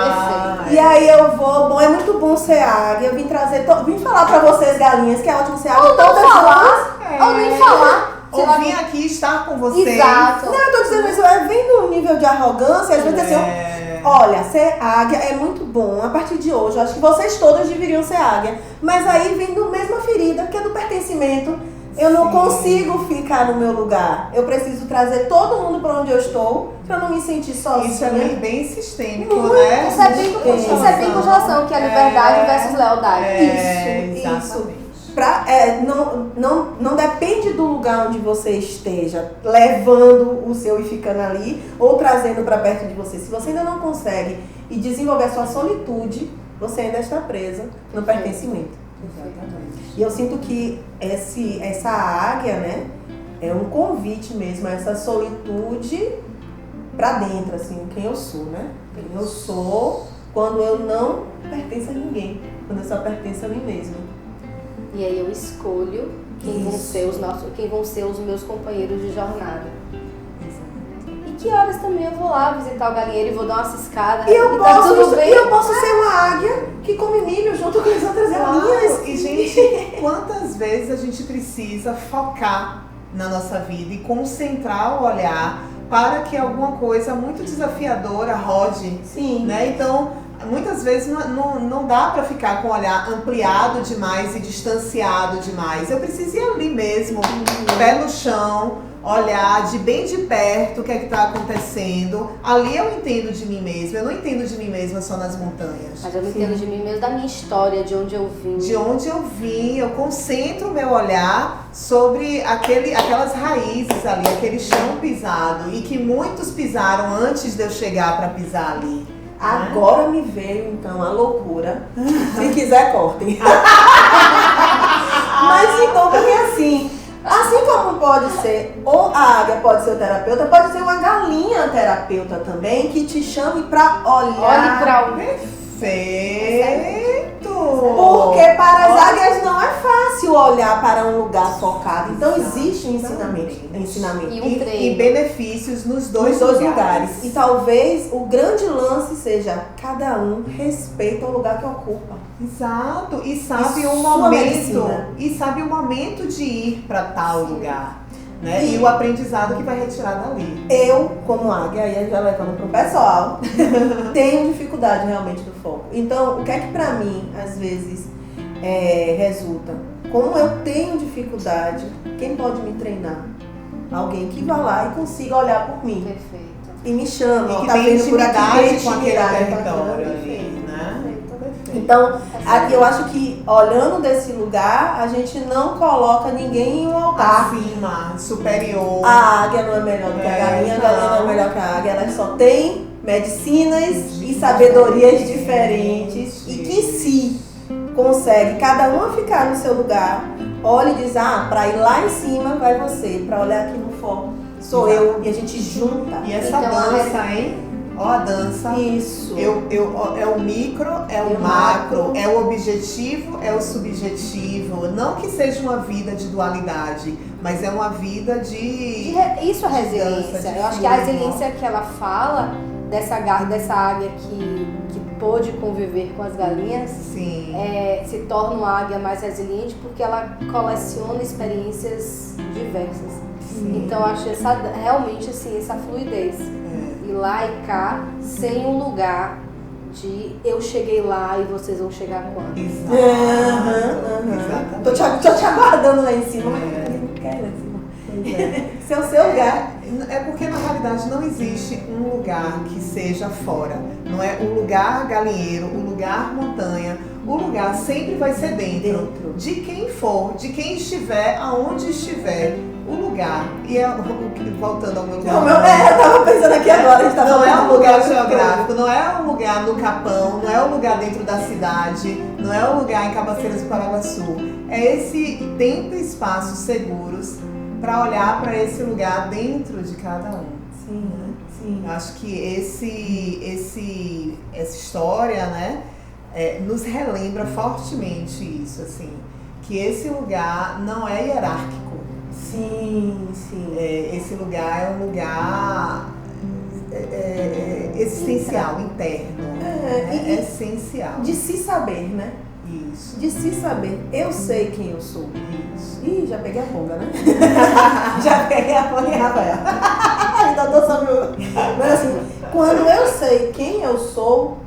Speaker 3: Perfeito.
Speaker 2: E aí eu vou, bom, é muito bom ser águia, eu vim trazer, vim falar pra vocês, galinhas, que é ótimo ser águia.
Speaker 3: Ou não falar, ou nem falar.
Speaker 1: Ou vim aqui estar com vocês.
Speaker 3: Exato.
Speaker 2: Não, eu tô dizendo isso, vem no nível de arrogância, às vezes assim, olha, ser águia é muito bom, a partir de hoje, eu acho que vocês todas deveriam ser águia. Mas aí vem do mesma ferida, que é do pertencimento. Eu não consigo ficar no meu lugar. Eu preciso trazer todo mundo para onde eu estou, para não me sentir sozinha.
Speaker 1: Isso é bem sistêmico, né?
Speaker 3: Isso é bem conjunção, que é liberdade versus lealdade.
Speaker 2: Isso. Não depende do lugar onde você esteja, levando o seu e ficando ali, ou trazendo para perto de você. Se você ainda não consegue e desenvolver a sua solitude, você ainda está presa no pertencimento.
Speaker 1: Exatamente.
Speaker 2: E eu sinto que essa águia, né, é um convite mesmo, essa solitude pra dentro, assim, quem eu sou, né? Quem eu sou quando eu não pertenço a ninguém, quando eu só pertenço a mim mesma.
Speaker 3: E aí eu escolho quem vão ser os meus companheiros de jornada. E que horas também eu vou lá visitar o galinheiro e vou dar uma ciscada.
Speaker 2: E eu posso ser uma águia que come milho junto com as outras galinhas.
Speaker 1: E, gente, quantas vezes a gente precisa focar na nossa vida e concentrar o olhar para que alguma coisa muito desafiadora rode.
Speaker 2: Sim.
Speaker 1: Né? Então, muitas vezes não dá para ficar com o olhar ampliado demais e distanciado demais. Eu preciso ir ali mesmo, pé no chão, olhar bem de perto o que é que está acontecendo. Ali eu entendo de mim mesma. Eu não entendo de mim mesma só nas montanhas.
Speaker 3: Mas eu entendo de mim mesmo, da minha história, de onde eu vim.
Speaker 1: De onde eu vim, eu concentro o meu olhar sobre aquelas raízes ali, aquele chão pisado. E que muitos pisaram antes de eu chegar para pisar ali.
Speaker 2: Agora me veio, então, a loucura. Se quiser, cortem. Mas então, porque assim como pode ser, ou a águia pode ser o terapeuta, pode ser uma galinha terapeuta também, que te chame pra olhar.
Speaker 3: Olhe pra o
Speaker 1: Perfeito!
Speaker 2: Porque para as águias não é fácil olhar para um lugar focado. Então existe um ensinamento.
Speaker 3: E um treino.
Speaker 1: E benefícios nos dois
Speaker 2: lugares. E talvez o grande lance seja cada um respeita o lugar que ocupa.
Speaker 1: Exato. E sabe o momento de ir para tal lugar. Né? E o aprendizado que vai retirar dali.
Speaker 2: Eu, como águia, aí já levando pro pessoal, tenho dificuldade realmente do foco. Então, o que é que pra mim, às vezes, resulta? Como eu tenho dificuldade, quem pode me treinar? Alguém que vá lá e consiga olhar por mim.
Speaker 3: Perfeito.
Speaker 2: E me chama,
Speaker 1: e que
Speaker 2: tá
Speaker 1: tem
Speaker 2: vendo por aqui,
Speaker 1: com aquele território
Speaker 2: ali,
Speaker 1: né?
Speaker 2: Então, eu acho que olhando desse lugar, a gente não coloca ninguém em um altar.
Speaker 1: Acima, superior.
Speaker 2: A águia não é melhor do que a galinha não é melhor que a águia. Ela só tem medicinas e sabedorias diferentes. E que se consegue cada uma ficar no seu lugar, olha e diz, para ir lá em cima vai você, para olhar aqui no foco sou eu, e a gente junta.
Speaker 1: E essa
Speaker 3: Então,
Speaker 1: dança, hein? Ó a dança.
Speaker 2: Isso.
Speaker 1: É o micro, é o macro, é o objetivo, é o subjetivo. Não que seja uma vida de dualidade, mas é uma vida de
Speaker 3: Isso é resiliência.
Speaker 1: dança, de
Speaker 3: Eu acho que a
Speaker 1: fluxo.
Speaker 3: resiliência que ela fala dessa águia que pôde conviver com as galinhas,
Speaker 1: Sim.
Speaker 3: se torna uma águia mais resiliente porque ela coleciona experiências diversas.
Speaker 1: Sim.
Speaker 3: Então eu acho realmente assim, essa fluidez. E lá e cá, sem um lugar de eu cheguei lá e vocês vão chegar quando.
Speaker 1: Exato. Exatamente.
Speaker 2: Tô te aguardando lá em cima, mas
Speaker 1: É.
Speaker 2: eu não quero lá em cima. Esse é o seu lugar.
Speaker 1: É porque na realidade não existe um lugar que seja fora. Não é o lugar galinheiro, o lugar montanha. O lugar sempre vai ser dentro. De quem for, de quem estiver, aonde estiver. O lugar. E voltando ao meu lugar.
Speaker 2: Eu tava pensando aqui agora, a gente tá
Speaker 1: Não
Speaker 2: falando
Speaker 1: é um
Speaker 2: de
Speaker 1: lugar
Speaker 2: de
Speaker 1: geográfico, não é um lugar no Capão, não é um lugar dentro da cidade, não é um lugar em Cabaceiras do Paraguaçu. É esse tempo e espaço seguros para olhar para esse lugar dentro de cada um.
Speaker 2: Sim, sim.
Speaker 1: Eu acho que essa história, né, nos relembra fortemente isso, assim, que esse lugar não é hierárquico.
Speaker 2: Sim, sim.
Speaker 1: Esse lugar é um lugar existencial, interno,
Speaker 2: e
Speaker 1: essencial.
Speaker 2: de se saber, né?
Speaker 1: Isso.
Speaker 2: De se saber. Eu sei quem eu sou.
Speaker 1: Isso.
Speaker 2: Ih, já peguei a ponga, né? Já peguei a ponga em Rafael. Ainda tô sobre o... Mas assim, quando eu sei quem eu sou,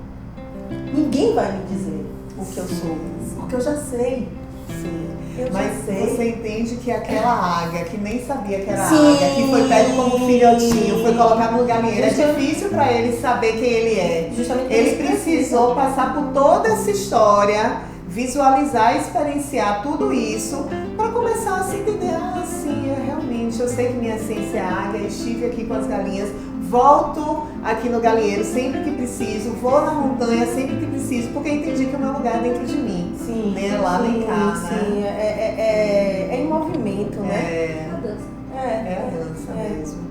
Speaker 2: ninguém vai me dizer o que eu sou. Porque eu já sei.
Speaker 1: Sim.
Speaker 2: Eu
Speaker 1: Mas
Speaker 2: já sei.
Speaker 1: você entende que aquela águia, que nem sabia que era
Speaker 2: Sim.
Speaker 1: águia, que foi pego como filhotinho, foi colocado no galinheiro, é
Speaker 2: Justamente.
Speaker 1: difícil para ele saber quem ele é.
Speaker 2: Justamente
Speaker 1: Ele
Speaker 2: por isso
Speaker 1: precisou passar por toda essa história, visualizar, experienciar tudo isso, para começar a se entender. Sim, realmente, eu sei que minha essência é águia, estive aqui com as galinhas, volto aqui no galinheiro sempre que preciso, vou na montanha sempre que preciso, porque entendi que o meu lugar é dentro de mim.
Speaker 2: Sim.
Speaker 1: Nem lá, nem cá,
Speaker 2: Sim, é em movimento, né?
Speaker 3: É a dança.
Speaker 1: É a dança mesmo.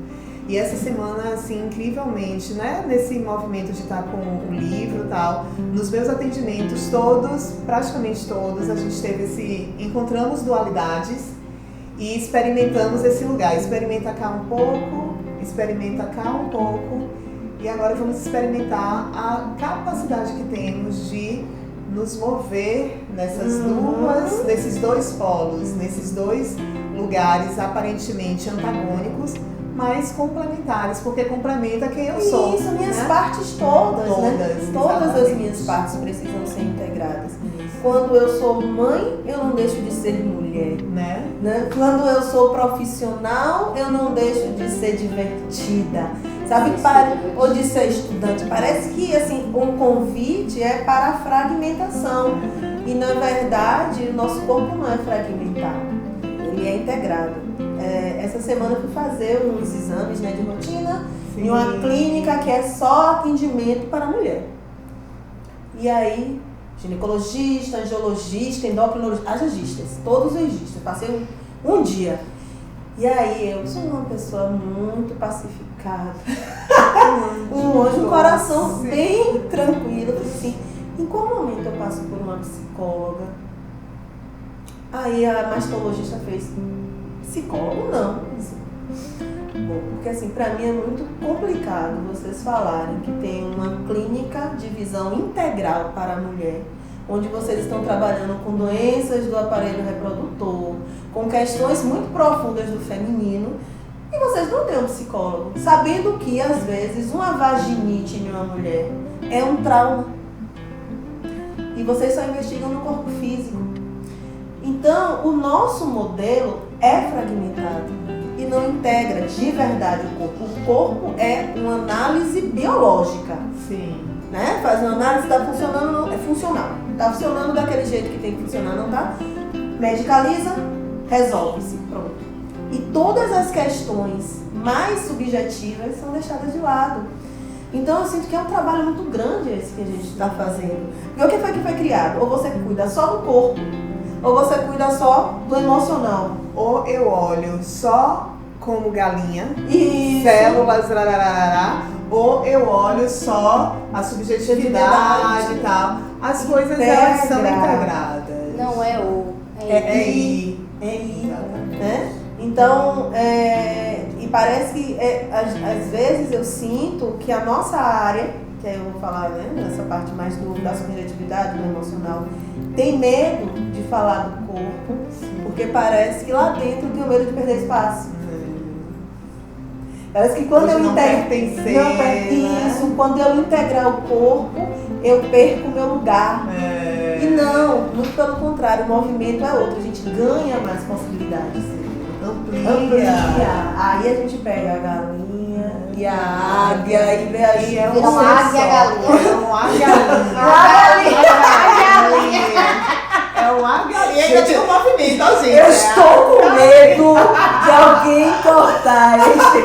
Speaker 1: E essa semana, assim, incrivelmente, né, nesse movimento de estar com o livro e tal, nos meus atendimentos todos, praticamente todos, a gente teve encontramos dualidades e experimentamos esse lugar. Experimenta cá um pouco, experimenta cá um pouco, e agora vamos experimentar a capacidade que temos de nos mover nesses dois polos, nesses dois lugares aparentemente antagônicos, mas complementares, porque complementa quem eu sou.
Speaker 2: Isso, minhas
Speaker 1: né?
Speaker 2: partes todas, né? Todas as
Speaker 1: exatamente.
Speaker 2: minhas partes precisam ser integradas. Quando eu sou mãe, eu não deixo de ser mulher.
Speaker 1: Né?
Speaker 2: Né? Quando eu sou profissional, eu não deixo de ser divertida. Sabe? Ou de ser estudante. Parece que assim, um convite é para a fragmentação. E na verdade, o nosso corpo não é fragmentado, ele é integrado. Essa semana eu fui fazer uns exames, né, de rotina em uma clínica que é só atendimento para mulher. E aí, ginecologista, angiologista, endocrinologista, as registas, todos os registas. Passei um dia. E aí eu sou uma pessoa muito pacificada, um anjo, um coração bem tranquilo. Eu falei assim, em qual momento eu passo por uma psicóloga? Aí a mastologista fez, psicólogo não. Bom, porque assim, pra mim é muito complicado vocês falarem que tem uma clínica de visão integral para a mulher, onde vocês estão trabalhando com doenças do aparelho reprodutor, com questões muito profundas do feminino, e vocês não têm um psicólogo, sabendo que às vezes uma vaginite em uma mulher é um trauma. E vocês só investigam no corpo físico. Então, o nosso modelo é fragmentado e não integra de verdade o corpo. O corpo é uma análise biológica.
Speaker 1: Sim.
Speaker 2: Né? Faz uma análise, está funcionando, não, é funcional. Está funcionando daquele jeito que tem que funcionar, não tá? Medicaliza, resolve-se, pronto. E todas as questões mais subjetivas são deixadas de lado. Então eu sinto que é um trabalho muito grande esse que a gente está fazendo. Porque o que foi que foi criado? Ou você cuida só do corpo, ou você cuida só do emocional.
Speaker 1: Ou eu olho só como galinha,
Speaker 2: Isso.
Speaker 1: células, rararará, ou eu olho só a subjetividade e tal. As coisas elas são integradas.
Speaker 3: Não é o.
Speaker 1: É I.
Speaker 2: Né? Então, e parece que às vezes eu sinto que a nossa área, que aí eu vou falar, né, nessa parte mais da subjetividade, do emocional, tem medo de falar do corpo, porque parece que lá dentro tem o medo de perder espaço. Parece que quando eu quando eu integrar o corpo, eu perco o meu lugar. E não, muito pelo contrário, o movimento é outro, a gente ganha mais possibilidades. Amplia. Aí a gente pega a galinha e a águia e vê a gente.
Speaker 3: É uma águia galinha.
Speaker 1: É uma galinha. É uma galinha. Ainda tem um movimento, ó, gente.
Speaker 2: Eu estou com medo de alguém cortar este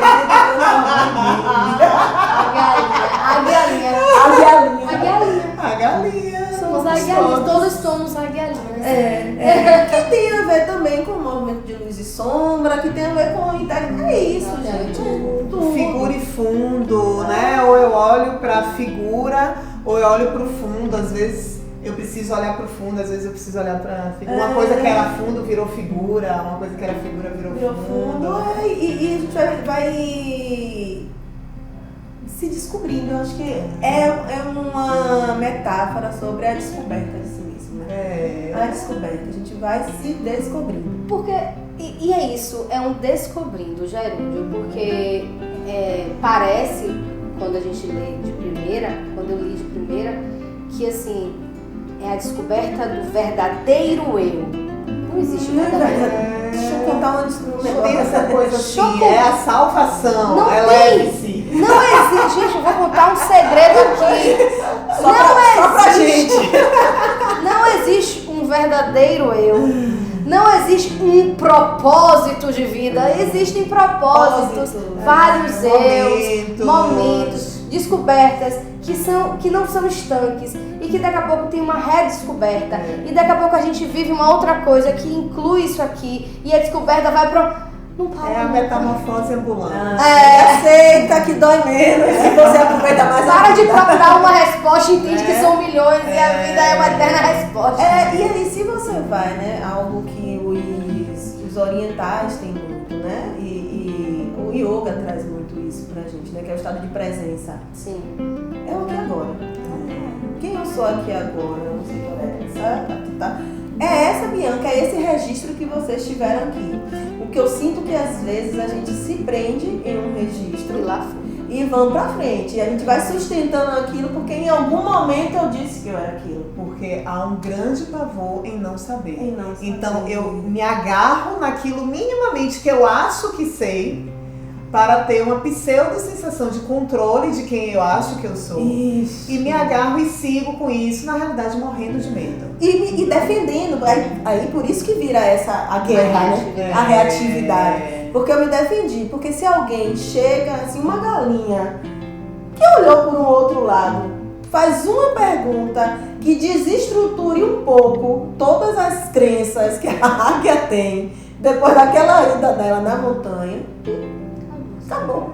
Speaker 3: A galinha. Somos aguialinhas. Todos somos aguialinhas.
Speaker 2: Que tem a ver também com o movimento de luz e sombra, que tem a ver com é isso, gente. Tudo.
Speaker 1: Figura e fundo, né? Ou eu olho pra figura, ou eu olho pro fundo. Às vezes eu preciso olhar pro fundo, às vezes eu preciso olhar pra figura. Uma coisa que era fundo virou figura, uma coisa que era figura virou fundo.
Speaker 2: E a gente vai se descobrindo. Eu acho que é uma metáfora sobre a descoberta de si mesmo, né? A descoberta, a gente vai se descobrindo.
Speaker 3: Porque, e é isso, é um descobrindo, Gerúndio, porque parece, quando a gente lê de primeira, quando eu li de primeira, que assim, é a descoberta do verdadeiro eu. Não existe verdadeiro.
Speaker 2: Deixa eu contar um negócio.
Speaker 1: Tem essa coisa assim, é a salvação,
Speaker 3: não
Speaker 1: ela
Speaker 3: tem.
Speaker 1: é em si.
Speaker 3: Não existe, gente, eu vou contar um segredo aqui.
Speaker 2: Só pra gente.
Speaker 3: Não existe um verdadeiro eu. Não existe um propósito de vida. Existem propósitos, vários eus, momentos, descobertas que não são estanques e que daqui a pouco tem uma redescoberta. E daqui a pouco a gente vive uma outra coisa que inclui isso aqui e a descoberta vai pro...
Speaker 1: É a metamorfose ambulante.
Speaker 2: Aceita que dói menos se você aproveita mais a
Speaker 3: Para
Speaker 2: vida.
Speaker 3: de procurar uma resposta, entende que são milhões e a vida é uma eterna resposta.
Speaker 2: E aí se você vai, né, algo que os orientais têm muito, né, e o yoga traz muito isso pra gente, né, que é o estado de presença.
Speaker 3: Sim.
Speaker 2: É o aqui agora. Quem eu sou aqui agora? Eu não sei qual é essa, tá? É essa, Bianca, é esse registro que vocês tiveram aqui. O que eu sinto que às vezes a gente se prende em um registro
Speaker 3: E lá foi.
Speaker 2: e vamos pra frente. E a gente vai sustentando aquilo porque em algum momento eu disse que eu era aquilo.
Speaker 1: Porque há um grande pavor em não saber.
Speaker 2: Em não saber.
Speaker 1: Então eu me agarro naquilo minimamente que eu acho que sei, para ter uma pseudo-sensação de controle de quem eu acho que eu sou.
Speaker 2: Isso.
Speaker 1: E me agarro e sigo com isso, na realidade morrendo de medo.
Speaker 2: E defendendo. Aí por isso que vira a guerra, né? A reatividade. Porque eu me defendi. Porque se alguém chega, assim, uma galinha que olhou por um outro lado, faz uma pergunta que desestruture um pouco todas as crenças que a águia tem depois daquela ida dela na montanha, acabou.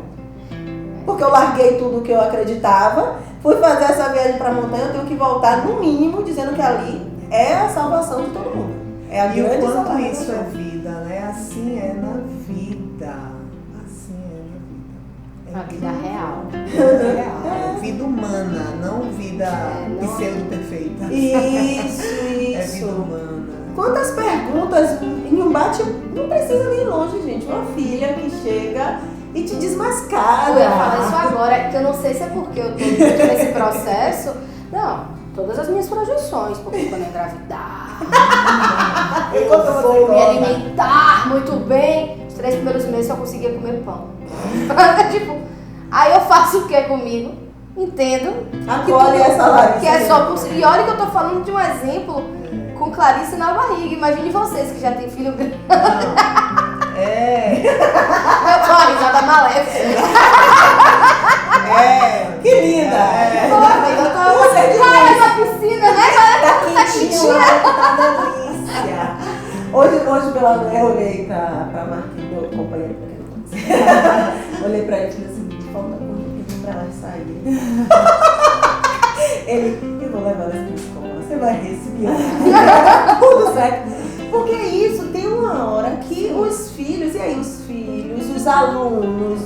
Speaker 2: Porque eu larguei tudo que eu acreditava, fui fazer essa viagem para a montanha, eu tenho que voltar no mínimo dizendo que ali é a salvação de todo mundo. É a
Speaker 1: E o
Speaker 2: grande
Speaker 1: quanto
Speaker 2: salvação.
Speaker 1: isso é vida, né? Assim é na vida. Assim é na vida.
Speaker 3: A vida real.
Speaker 1: É vida humana, não vida pseudo-perfeita.
Speaker 2: Isso.
Speaker 1: É vida humana.
Speaker 2: Quantas perguntas em um bate, não precisa nem ir longe, gente. Uma filha que chega e te desmascara.
Speaker 3: Eu ia falar isso agora, que eu não sei se é porque eu tô muito nesse processo. Não, todas as minhas projeções, porque quando eu engravidar, eu vou me alimentar muito bem. Os 3 primeiros meses eu conseguia comer pão. Tipo, aí eu faço o que comigo? Entendo.
Speaker 2: Acolhe essa Larissa.
Speaker 3: Que é só possível. E olha que eu tô falando de um exemplo com Clarice na barriga. Imagine vocês que já tem filho grande.
Speaker 1: É.
Speaker 3: Eu tô a risada maléfica.
Speaker 1: É.
Speaker 2: Que Ai, que tá delícia. Hoje pela manhã eu olhei pra Marquinhos, meu companheiro, olhei pra ele e falei assim, falta muito pra ela sair. Ele, eu vou levar ela pra escola, você vai respirar. Tudo certo. Porque é isso, tem uma hora que os filhos, os alunos,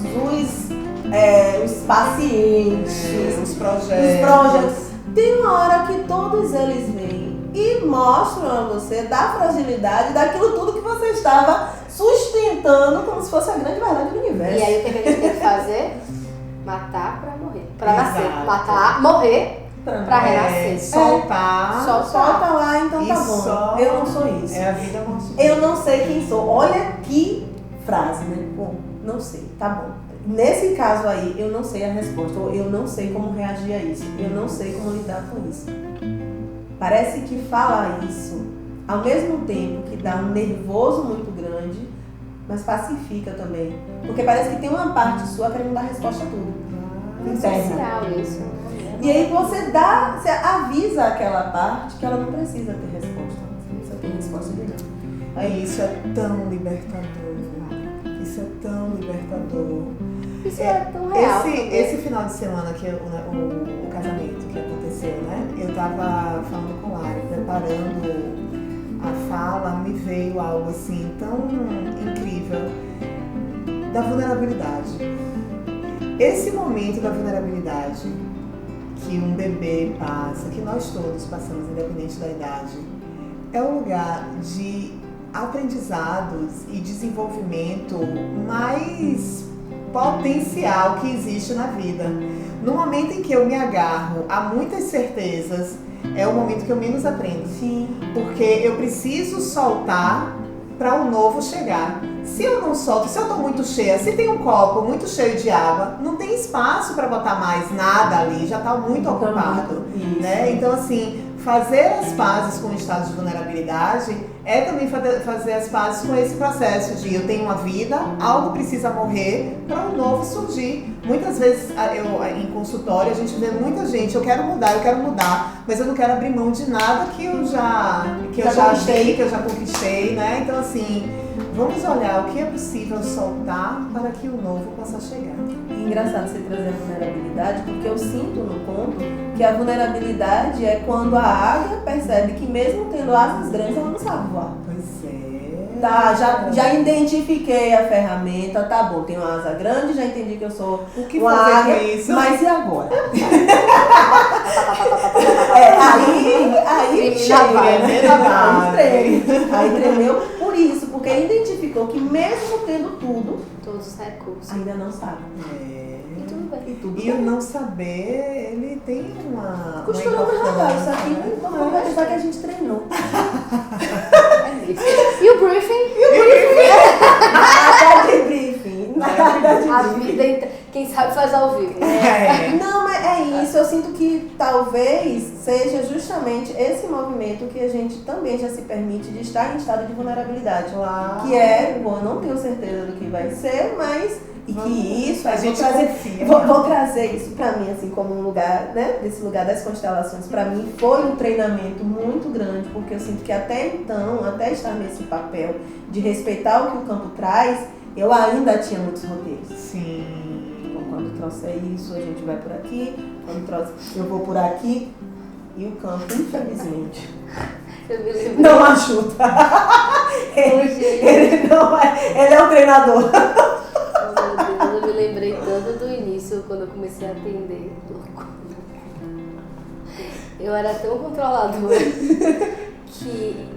Speaker 2: os pacientes,
Speaker 1: os projetos,
Speaker 2: tem uma hora que todos eles vêm e mostram a você da fragilidade daquilo tudo que você estava sustentando como se fosse a grande verdade do universo.
Speaker 3: E aí o que a gente tem que fazer? Matar pra morrer. Pra
Speaker 1: Exato.
Speaker 3: nascer. Matar, morrer pra renascer.
Speaker 1: Soltar.
Speaker 2: Solta lá, então tá
Speaker 1: E
Speaker 2: bom.
Speaker 1: só-
Speaker 2: Eu não sou isso.
Speaker 1: É a vida morte.
Speaker 2: Eu não sei quem sou. Olha que frase, né? Bom, não sei, tá bom. Nesse caso aí, eu não sei a resposta, ou eu não sei como reagir a isso, eu não sei como lidar com isso. Parece que falar isso, ao mesmo tempo que dá um nervoso muito grande, mas pacifica também. Porque parece que tem uma parte sua querendo dar resposta a tudo.
Speaker 3: É
Speaker 2: Interna.
Speaker 3: social isso.
Speaker 2: E aí você avisa aquela parte que ela não precisa ter resposta. Não precisa ter resposta de nada.
Speaker 1: Aí isso é tão libertador. Isso é tão libertador.
Speaker 3: Isso é tão real.
Speaker 1: Esse final de semana que o casamento que aconteceu, né? Eu tava falando com o Lari, preparando a fala, me veio algo assim tão incrível da vulnerabilidade. Esse momento da vulnerabilidade que um bebê passa, que nós todos passamos, independente da idade, é um lugar de aprendizados e desenvolvimento mais potencial que existe na vida. No momento em que eu me agarro a muitas certezas, é o momento que eu menos aprendo.
Speaker 2: Sim.
Speaker 1: Porque eu preciso soltar para o novo chegar. Se eu não solto, se eu tô muito cheia, se tem um copo muito cheio de água, não tem espaço para botar mais nada ali, já tá muito ocupado, né? Então assim, fazer as pazes com o estado de vulnerabilidade é também fazer as pazes com esse processo de eu tenho uma vida, algo precisa morrer para um novo surgir. Muitas vezes em consultório a gente vê muita gente, eu quero mudar, mas eu não quero abrir mão de nada que eu já achei, que eu já conquistei, né? Então assim, vamos olhar o que é possível soltar para que o novo possa chegar.
Speaker 2: E engraçado você trazer a vulnerabilidade, porque eu sinto no conto que a vulnerabilidade é quando a águia percebe que mesmo tendo asas grandes, ela não sabe voar.
Speaker 1: Pois é.
Speaker 2: Tá, já identifiquei a ferramenta, tá bom, tenho uma asa grande, já entendi que eu sou
Speaker 1: O que
Speaker 2: uma
Speaker 1: fazer
Speaker 2: águia,
Speaker 1: com isso?
Speaker 2: mas e agora? Aí chega, né? Aí tremeu por isso, porque identificou que mesmo tendo tudo,
Speaker 3: Todos os recursos.
Speaker 2: ainda não sabe.
Speaker 3: E tudo bem.
Speaker 1: E o não saber, ele tem uma
Speaker 2: Costuramos
Speaker 1: importância.
Speaker 2: legal, isso aqui vamos conversar que a gente treinou.
Speaker 3: É isso. E o briefing?
Speaker 2: Nada de briefing. Nada de
Speaker 3: A
Speaker 2: briefing.
Speaker 3: vida inteira. Quem sabe faz ao vivo.
Speaker 2: Não, mas é isso. Eu sinto que talvez seja justamente esse movimento que a gente também já se permite de estar em estado de vulnerabilidade.
Speaker 1: Uau.
Speaker 2: Que é, bom, eu não tenho certeza do que vai ser, mas e que isso,
Speaker 1: a gente confia.
Speaker 2: vou trazer isso pra mim, assim, como um lugar, né, desse lugar das constelações, pra mim foi um treinamento muito grande, porque eu sinto que até então, até estar nesse papel de respeitar o que o campo traz, eu ainda tinha muitos roteiros.
Speaker 1: Sim.
Speaker 2: Então, quando trouxer isso, a gente vai por aqui, quando trouxer, eu vou por aqui, e o campo, infelizmente,
Speaker 3: Eu me lembrei.
Speaker 2: não ajuda. Ele não é, ele é um treinador.
Speaker 3: Eu me lembrei tanto do início, quando eu comecei a atender. Eu era tão controladora que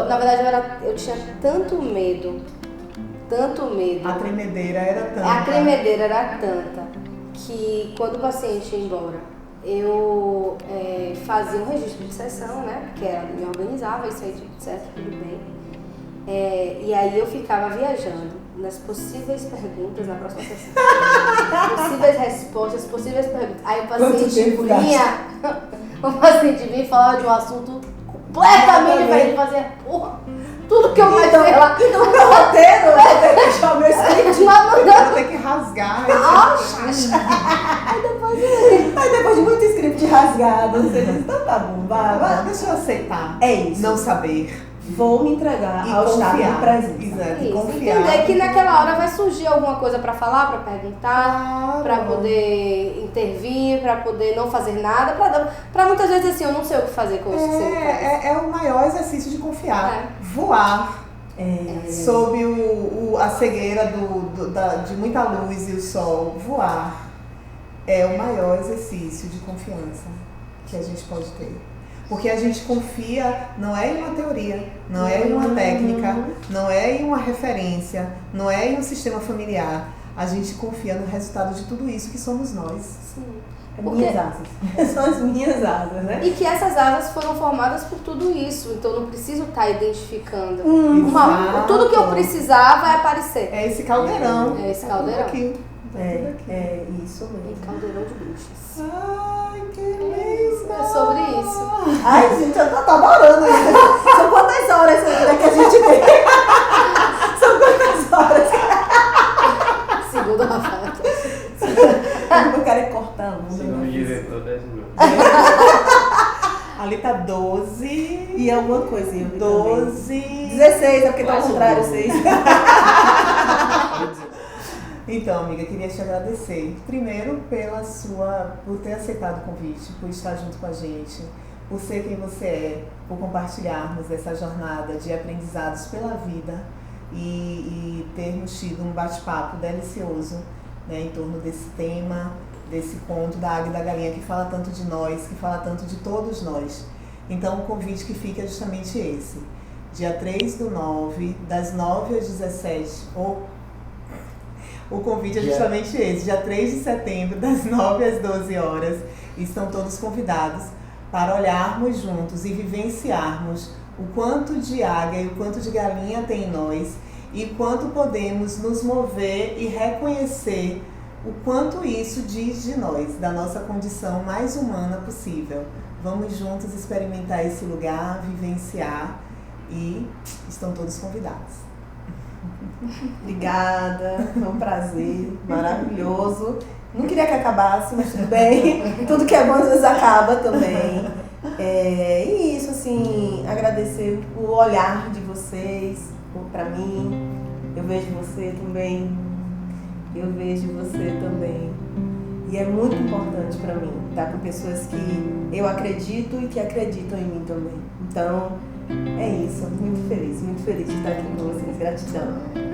Speaker 3: na verdade eu tinha tanto medo.
Speaker 1: A tremedeira era tanta.
Speaker 3: A tremedeira era tanta que quando o paciente ia embora, eu fazia um registro de sessão, né? Porque ela me organizava, isso aí tudo certo, tudo bem. E aí eu ficava viajando nas possíveis perguntas na próxima sessão. Possíveis respostas, possíveis perguntas. Aí o paciente vinha e falava de um assunto completamente diferente. Ele fazia, porra, tudo que eu mais sei lá.
Speaker 2: Então, no meu roteiro, eu vou ter que deixar o meu script.
Speaker 1: Vou ter que rasgar.
Speaker 2: Aí depois de muito script, de rasgado. Você diz, então tá bom, vai.
Speaker 1: Deixa eu aceitar.
Speaker 2: É isso.
Speaker 1: Não saber.
Speaker 2: Vou me entregar
Speaker 1: E
Speaker 2: ao estado
Speaker 1: confiar.
Speaker 2: de presença.
Speaker 1: Exato. E
Speaker 3: Isso,
Speaker 1: confiar.
Speaker 3: entender que naquela hora vai surgir alguma coisa pra falar, pra perguntar,
Speaker 1: Claro.
Speaker 3: pra poder intervir, pra poder não fazer nada, pra muitas vezes assim, eu não sei o que fazer com isso que você me traz.
Speaker 1: É o maior exercício de confiar. Voar sob a cegueira de muita luz e o sol. Voar é o maior exercício de confiança que a gente pode ter. Porque a gente confia não é em uma teoria, não é em uma técnica, não é em uma referência, não é em um sistema familiar. A gente confia no resultado de tudo isso que somos nós.
Speaker 3: Sim.
Speaker 2: Minhas asas. São as minhas asas, né?
Speaker 3: E que essas asas foram formadas por tudo isso, então eu não preciso estar identificando. Tudo que eu precisar vai aparecer.
Speaker 1: É esse caldeirão.
Speaker 3: É esse caldeirão.
Speaker 1: Aqui.
Speaker 2: É isso
Speaker 3: Um
Speaker 2: mesmo.
Speaker 3: caldeirão de bruxas.
Speaker 1: Ai, que lindo!
Speaker 3: É sobre isso.
Speaker 2: Ai, gente, eu tô adorando isso. São quantas horas que a gente tem? São quantas horas?
Speaker 3: Segundo a Rafaela.
Speaker 2: Eu quero cortar a luz.
Speaker 4: Segundo o diretor, 10 minutos.
Speaker 1: Ali tá 12.
Speaker 2: E alguma coisinha.
Speaker 1: 12.
Speaker 2: 16, é porque tá ao contrário, 6.
Speaker 1: Então, amiga, queria te agradecer. Primeiro, por ter aceitado o convite, por estar junto com a gente, por ser quem você é, por compartilharmos essa jornada de aprendizados pela vida e termos tido um bate-papo delicioso, né, em torno desse tema, desse conto da Águia e da Galinha que fala tanto de nós, que fala tanto de todos nós. Então, o convite que fica é justamente esse. Dia 3/9, das 9 às 17, o convite é justamente esse, dia 3 de setembro, das 9 às 12 horas. Estão todos convidados para olharmos juntos e vivenciarmos o quanto de águia e o quanto de galinha tem em nós e quanto podemos nos mover e reconhecer o quanto isso diz de nós, da nossa condição mais humana possível. Vamos juntos experimentar esse lugar, vivenciar e estão todos convidados.
Speaker 2: Obrigada, foi um prazer maravilhoso. Não queria que acabasse, mas tudo bem. Tudo que é bom às vezes acaba também. E isso, assim, agradecer o olhar de vocês pra mim. Eu vejo você também. Eu vejo você também. E é muito importante pra mim estar com pessoas que eu acredito e que acreditam em mim também. Então, é isso. Muito feliz de estar aqui com vocês. Gratidão.